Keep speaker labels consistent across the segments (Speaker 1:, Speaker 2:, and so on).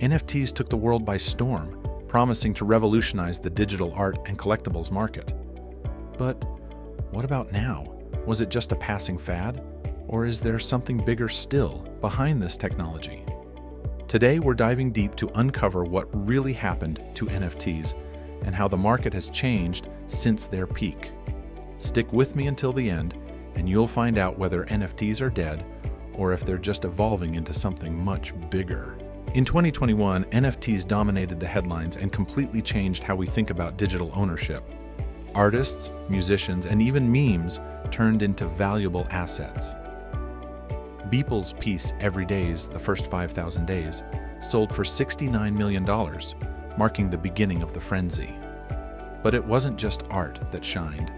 Speaker 1: NFTs took the world by storm, promising to revolutionize the digital art and collectibles market. But what about now? Was it just a passing fad? Or is there something bigger still behind this technology? Today, we're diving deep to uncover what really happened to NFTs and how the market has changed since their peak. Stick with me until the end, and you'll find out whether NFTs are dead or if they're just evolving into something much bigger. In 2021, NFTs dominated the headlines and completely changed how we think about digital ownership. Artists, musicians, and even memes turned into valuable assets. Beeple's piece Every Day's The First 5,000 Days sold for $69 million, marking the beginning of the frenzy. But it wasn't just art that shined.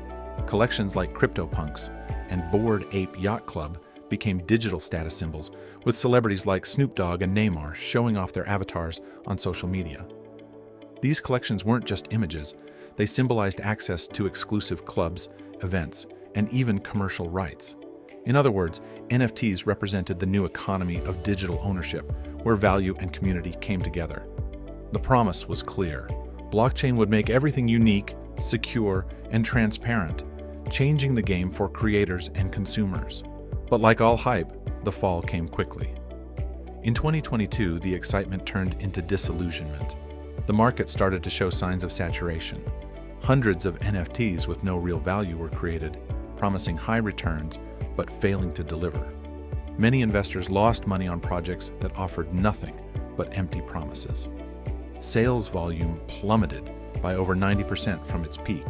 Speaker 1: Collections like CryptoPunks and Bored Ape Yacht Club became digital status symbols, with celebrities like Snoop Dogg and Neymar showing off their avatars on social media. These collections weren't just images, they symbolized access to exclusive clubs, events, and even commercial rights. In other words, NFTs represented the new economy of digital ownership, where value and community came together. The promise was clear. Blockchain would make everything unique, secure, and transparent, changing the game for creators and consumers. But like all hype, the fall came quickly. In 2022, the excitement turned into disillusionment. The market started to show signs of saturation. Hundreds of NFTs with no real value were created, promising high returns, but failing to deliver. Many investors lost money on projects that offered nothing but empty promises. Sales volume plummeted by over 90% from its peak,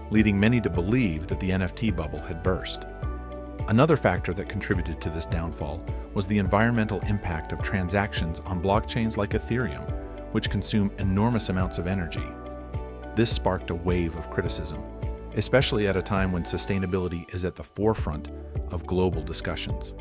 Speaker 1: leading many to believe that the NFT bubble had burst. Another factor that contributed to this downfall was the environmental impact of transactions on blockchains like Ethereum, which consume enormous amounts of energy. This sparked a wave of criticism, especially at a time when sustainability is at the forefront of global discussions.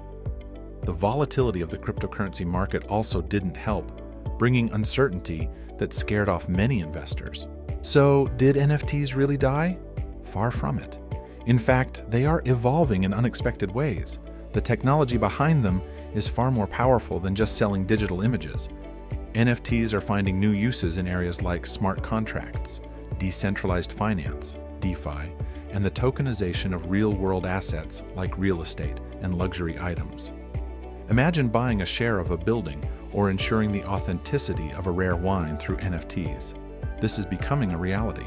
Speaker 1: The volatility of the cryptocurrency market also didn't help, bringing uncertainty that scared off many investors. So, did NFTs really die? Far from it. In fact, they are evolving in unexpected ways. The technology behind them is far more powerful than just selling digital images. NFTs are finding new uses in areas like smart contracts, decentralized finance, DeFi, and the tokenization of real-world assets like real estate and luxury items. Imagine buying a share of a building or ensuring the authenticity of a rare wine through NFTs. This is becoming a reality.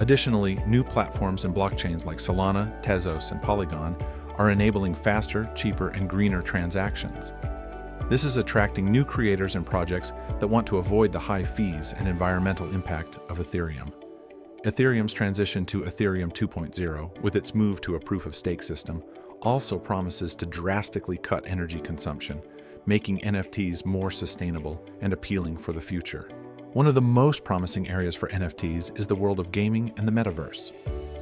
Speaker 1: Additionally, new platforms and blockchains like Solana, Tezos, and Polygon are enabling faster, cheaper, and greener transactions. This is attracting new creators and projects that want to avoid the high fees and environmental impact of Ethereum. Ethereum's transition to Ethereum 2.0, with its move to a proof-of-stake system, also promises to drastically cut energy consumption, making NFTs more sustainable and appealing for the future. One of the most promising areas for NFTs is the world of gaming and the metaverse.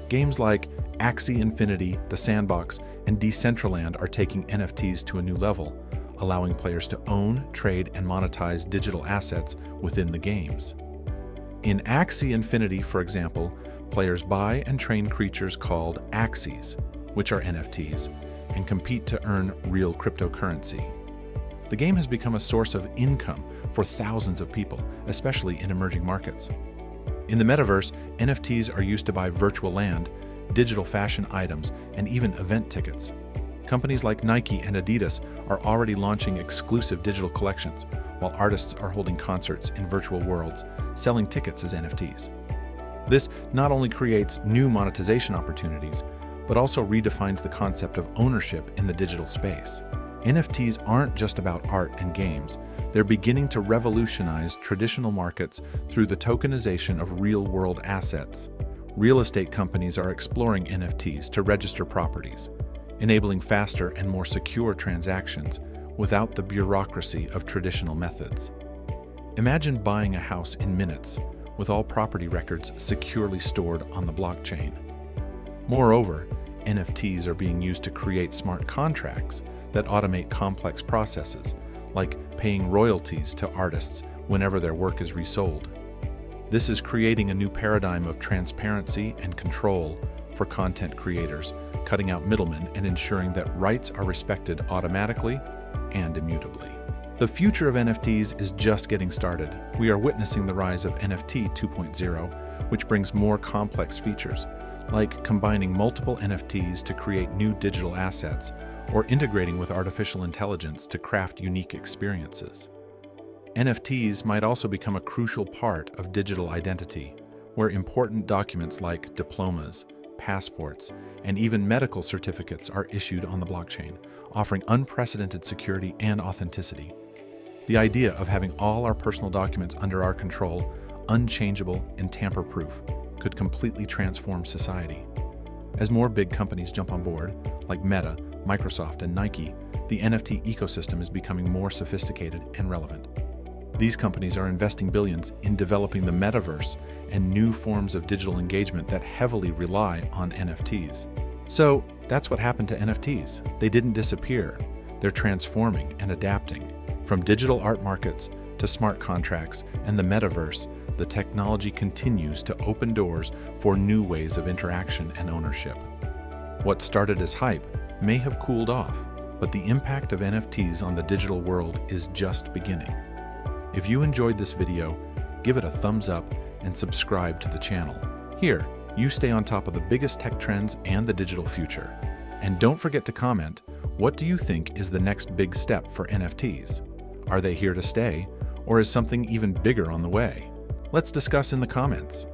Speaker 1: Games like Axie Infinity, The Sandbox, and Decentraland are taking NFTs to a new level, allowing players to own, trade, and monetize digital assets within the games. In Axie Infinity, for example, players buy and train creatures called Axies, which are NFTs, and compete to earn real cryptocurrency. The game has become a source of income for thousands of people, especially in emerging markets. In the metaverse, NFTs are used to buy virtual land, digital fashion items, and even event tickets. Companies like Nike and Adidas are already launching exclusive digital collections, while artists are holding concerts in virtual worlds, selling tickets as NFTs. This not only creates new monetization opportunities, but also redefines the concept of ownership in the digital space. NFTs aren't just about art and games. They're beginning to revolutionize traditional markets through the tokenization of real-world assets. Real estate companies are exploring NFTs to register properties, enabling faster and more secure transactions without the bureaucracy of traditional methods. Imagine buying a house in minutes, with all property records securely stored on the blockchain. Moreover, NFTs are being used to create smart contracts that automate complex processes, like paying royalties to artists whenever their work is resold. This is creating a new paradigm of transparency and control for content creators, cutting out middlemen and ensuring that rights are respected automatically and immutably. The future of NFTs is just getting started. We are witnessing the rise of NFT 2.0, which brings more complex features, like combining multiple NFTs to create new digital assets or integrating with artificial intelligence to craft unique experiences. NFTs might also become a crucial part of digital identity, where important documents like diplomas, passports, and even medical certificates are issued on the blockchain, offering unprecedented security and authenticity. The idea of having all our personal documents under our control, unchangeable and tamper-proof, could completely transform society. As more big companies jump on board, like Meta, Microsoft, and Nike, the NFT ecosystem is becoming more sophisticated and relevant. These companies are investing billions in developing the metaverse and new forms of digital engagement that heavily rely on NFTs. So that's what happened to NFTs. They didn't disappear. They're transforming and adapting. From digital art markets to smart contracts and the metaverse, the technology continues to open doors for new ways of interaction and ownership. What started as hype may have cooled off, but the impact of NFTs on the digital world is just beginning. If you enjoyed this video, give it a thumbs up and subscribe to the channel. Here, you stay on top of the biggest tech trends and the digital future. And don't forget to comment, what do you think is the next big step for NFTs? Are they here to stay, or is something even bigger on the way? Let's discuss in the comments.